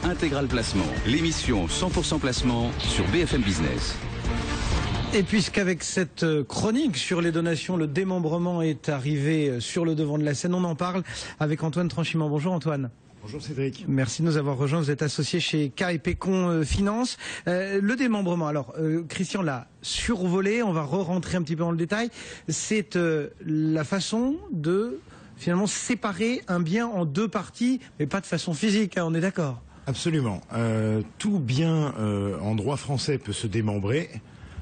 Intégral Placement, l'émission 100% placement sur BFM Business. Et puisqu'avec cette chronique sur les donations, le démembrement est arrivé sur le devant de la scène, on en parle avec Antoine Tranchimant. Bonjour Antoine. Bonjour Cédric. Merci de nous avoir rejoints. Vous êtes associé chez K & Pécon Finance. Le démembrement, alors Christian l'a survolé, on va re-rentrer un petit peu dans le détail. C'est la façon de finalement séparer un bien en deux parties, mais pas de façon physique, hein, on est d'accord? Absolument. Tout bien en droit français peut se démembrer.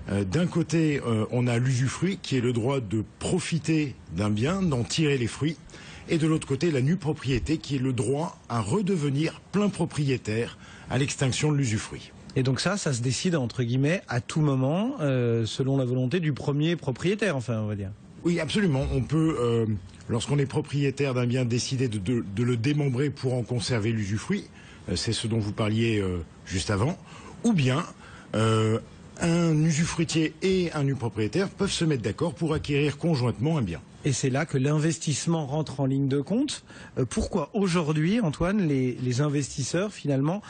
D'un côté, on a l'usufruit, qui est le droit de profiter d'un bien, d'en tirer les fruits. Et de l'autre côté, la nue propriété, qui est le droit à redevenir plein propriétaire à l'extinction de l'usufruit. Et donc ça se décide, entre guillemets, à tout moment, selon la volonté du premier propriétaire, enfin, on va dire. Oui, absolument. On peut, lorsqu'on est propriétaire d'un bien, décider de le démembrer pour en conserver l'usufruit. C'est ce dont vous parliez juste avant. Ou bien, un usufruitier et un nu propriétaire peuvent se mettre d'accord pour acquérir conjointement un bien. Et c'est là que l'investissement rentre en ligne de compte. Pourquoi aujourd'hui, Antoine, les investisseurs, finalement,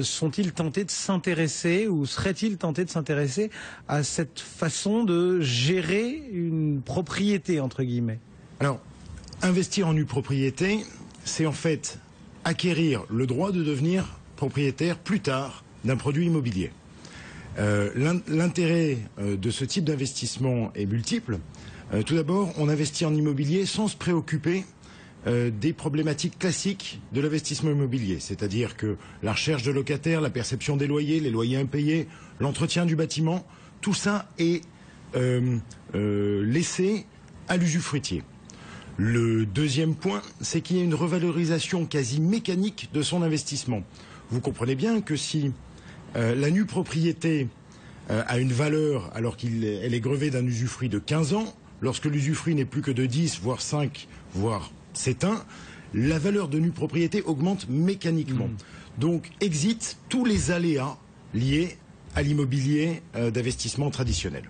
sont-ils tentés de s'intéresser ou seraient-ils tentés de s'intéresser à cette façon de gérer une propriété, entre guillemets? Alors, investir en nue propriété, c'est en fait acquérir le droit de devenir propriétaire plus tard d'un produit immobilier. L'intérêt de ce type d'investissement est multiple. Tout d'abord, on investit en immobilier sans se préoccuper des problématiques classiques de l'investissement immobilier, c'est-à-dire que la recherche de locataires, la perception des loyers, les loyers impayés, l'entretien du bâtiment, tout ça est laissé à l'usufruitier. Le deuxième point, c'est qu'il y a une revalorisation quasi mécanique de son investissement. Vous comprenez bien que si la nue propriété a une valeur alors qu'elle est grevée d'un usufruit de 15 ans, lorsque l'usufruit n'est plus que de 10, voire 5, voire s'éteint, la valeur de nue propriété augmente mécaniquement. Donc exit tous les aléas liés à l'immobilier d'investissement traditionnel.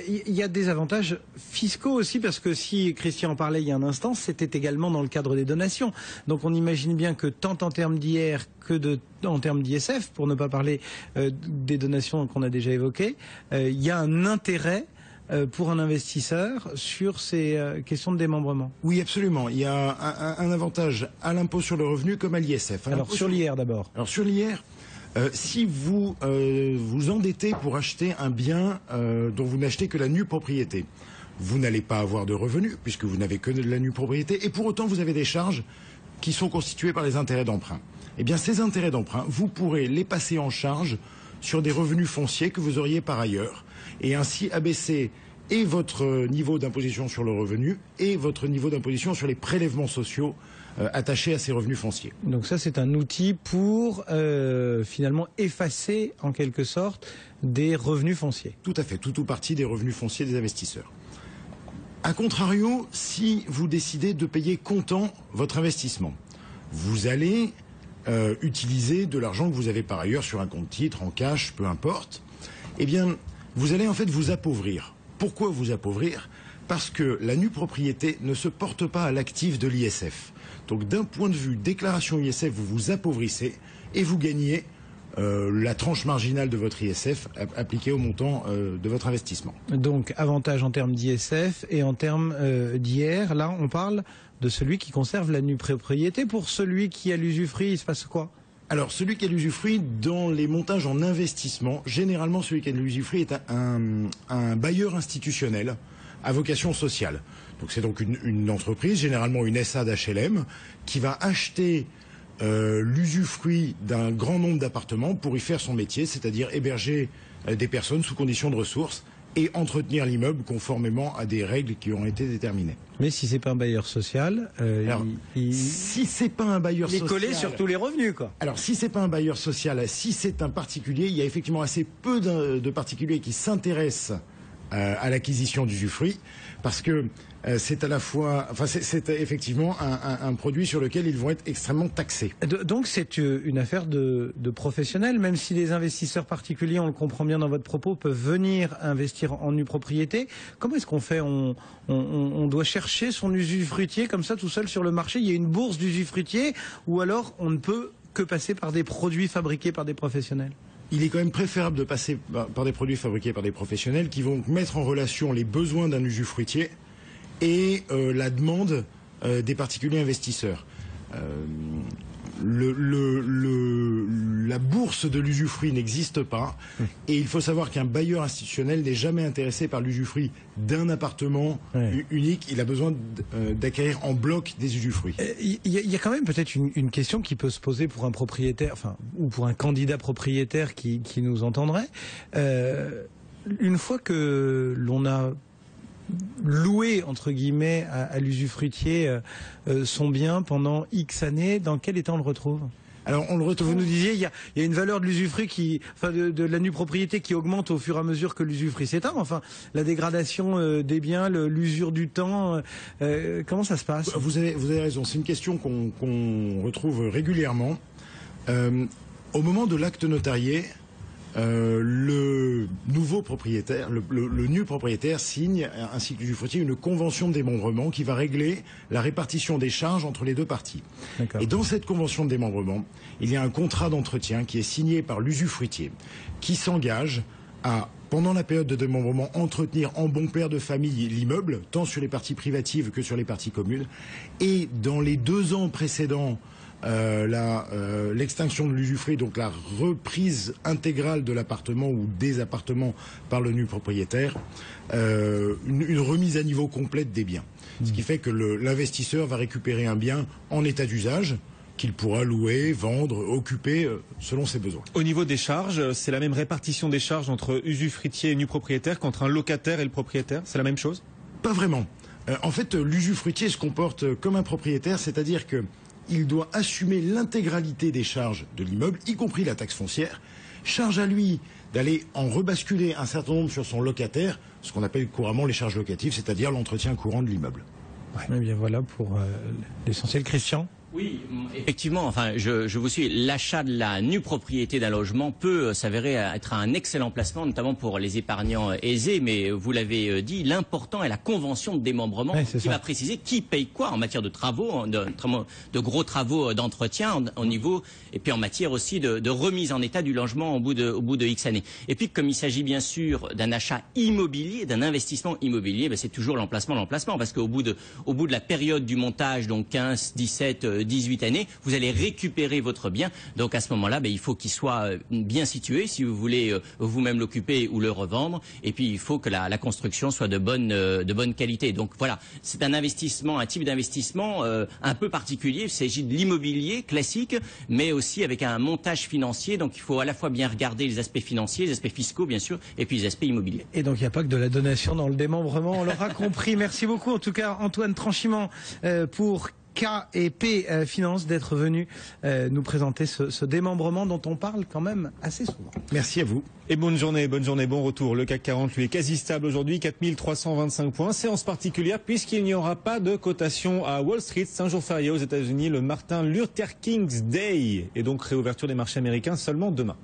Il y a des avantages fiscaux aussi, parce que si Christian en parlait il y a un instant, c'était également dans le cadre des donations. Donc on imagine bien que tant en termes d'IR que en termes d'ISF, pour ne pas parler des donations qu'on a déjà évoquées, il y a un intérêt pour un investisseur sur ces questions de démembrement. Oui, absolument. Il y a un avantage à l'impôt sur le revenu comme à l'ISF. Alors sur l'IR d'abord. Alors sur l'IR, si vous vous endettez pour acheter un bien dont vous n'achetez que la nue propriété, vous n'allez pas avoir de revenus puisque vous n'avez que de la nue propriété et pour autant vous avez des charges qui sont constituées par les intérêts d'emprunt. Eh bien ces intérêts d'emprunt, vous pourrez les passer en charge sur des revenus fonciers que vous auriez par ailleurs et ainsi abaisser et votre niveau d'imposition sur le revenu et votre niveau d'imposition sur les prélèvements sociaux attachés à ces revenus fonciers. Donc ça c'est un outil pour finalement effacer en quelque sorte des revenus fonciers. Tout à fait, tout ou partie des revenus fonciers des investisseurs. A contrario, si vous décidez de payer comptant votre investissement, vous allez utiliser de l'argent que vous avez par ailleurs sur un compte titre, en cash, peu importe, eh bien vous allez en fait vous appauvrir. Pourquoi vous appauvrir? Parce que la nue propriété ne se porte pas à l'actif de l'ISF. Donc d'un point de vue déclaration ISF, vous vous appauvrissez et vous gagnez la tranche marginale de votre ISF appliquée au montant de votre investissement. Donc avantage en termes d'ISF et en termes d'IR. Là on parle de celui qui conserve la nue propriété. Pour celui qui a l'usufruit, il se passe quoi? Alors, celui qui a l'usufruit, dans les montages en investissement, généralement, celui qui a l'usufruit est un bailleur institutionnel à vocation sociale. Donc, c'est donc une entreprise, généralement une SA d'HLM, qui va acheter l'usufruit d'un grand nombre d'appartements pour y faire son métier, c'est-à-dire héberger des personnes sous conditions de ressources et entretenir l'immeuble conformément à des règles qui ont été déterminées. Mais si c'est pas un bailleur social, si c'est pas un bailleur social, il est collé sur tous les revenus, quoi. Alors si c'est pas un bailleur social, si c'est un particulier, il y a effectivement assez peu de particuliers qui s'intéressent à l'acquisition d'usufruit, parce que c'est à la fois, enfin c'est effectivement un produit sur lequel ils vont être extrêmement taxés. Donc c'est une affaire de professionnels, même si les investisseurs particuliers, on le comprend bien dans votre propos, peuvent venir investir en nue propriété. Comment est-ce qu'on fait? On doit chercher son usufruitier comme ça tout seul sur le marché? Il y a une bourse d'usufruitier, ou alors on ne peut que passer par des produits fabriqués par des professionnels? Il est quand même préférable de passer par des produits fabriqués par des professionnels qui vont mettre en relation les besoins d'un usufruitier et la demande des particuliers investisseurs. La bourse de l'usufruit n'existe pas et il faut savoir qu'un bailleur institutionnel n'est jamais intéressé par l'usufruit d'un appartement unique. Il a besoin d'acquérir en bloc des usufruits. Il y a quand même peut-être une question qui peut se poser pour un propriétaire, ou pour un candidat propriétaire qui nous entendrait. Une fois que l'on a louer entre guillemets à l'usufruitier son bien pendant X années, dans quel état on le retrouve? Alors on le retrouve. Vous nous disiez il y a une valeur de l'usufruit de la nue propriété qui augmente au fur et à mesure que l'usufruit s'éteint. Enfin, la dégradation des biens, l'usure du temps, comment ça se passe? Vous avez raison. C'est une question qu'on retrouve régulièrement. Au moment de l'acte notarié, le nouveau propriétaire, le nu propriétaire signe, ainsi que l'usufruitier, une convention de démembrement qui va régler la répartition des charges entre les deux parties. Et dans cette convention de démembrement, il y a un contrat d'entretien qui est signé par l'usufruitier, qui s'engage à, pendant la période de démembrement, entretenir en bon père de famille l'immeuble, tant sur les parties privatives que sur les parties communes, et dans les 2 ans précédents l'extinction de l'usufruit, donc la reprise intégrale de l'appartement ou des appartements par le nu propriétaire, une remise à niveau complète des biens. Ce qui fait que l'investisseur va récupérer un bien en état d'usage qu'il pourra louer, vendre, occuper selon ses besoins. Au niveau des charges, c'est la même répartition des charges entre usufruitier et nu propriétaire qu'entre un locataire et le propriétaire? C'est la même chose? Pas vraiment. En fait, l'usufruitier se comporte comme un propriétaire, c'est-à-dire que il doit assumer l'intégralité des charges de l'immeuble, y compris la taxe foncière. Charge à lui d'aller en rebasculer un certain nombre sur son locataire, ce qu'on appelle couramment les charges locatives, c'est-à-dire l'entretien courant de l'immeuble. Eh bien voilà pour l'essentiel. Christian? Oui, effectivement, enfin, je vous suis. L'achat de la nue propriété d'un logement peut s'avérer être un excellent placement, notamment pour les épargnants aisés. Mais vous l'avez dit, l'important est la convention de démembrement qui va préciser qui paye quoi en matière de travaux, de gros travaux d'entretien au niveau, et puis en matière aussi de remise en état du logement au bout de X années. Et puis, comme il s'agit bien sûr d'un achat immobilier, d'un investissement immobilier, c'est toujours l'emplacement, parce qu'au bout de la période du montage, donc 15, 17, 18 années, vous allez récupérer votre bien. Donc à ce moment-là, il faut qu'il soit bien situé si vous voulez vous-même l'occuper ou le revendre. Et puis il faut que la construction soit de bonne qualité. Donc voilà, c'est un investissement, un type d'investissement un peu particulier. Il s'agit de l'immobilier classique, mais aussi avec un montage financier. Donc il faut à la fois bien regarder les aspects financiers, les aspects fiscaux bien sûr, et puis les aspects immobiliers. Et donc il n'y a pas que de la donation dans le démembrement, on l'aura compris. Merci beaucoup en tout cas Antoine Tranchimant pour K&P Finance d'être venu nous présenter ce démembrement dont on parle quand même assez souvent. Merci à vous. Et bonne journée, bon retour. Le CAC 40 lui est quasi stable aujourd'hui, 4325 points. Séance particulière puisqu'il n'y aura pas de cotation à Wall Street. C'est un jour férié aux États-Unis, le Martin Luther King Day. Et donc réouverture des marchés américains seulement demain.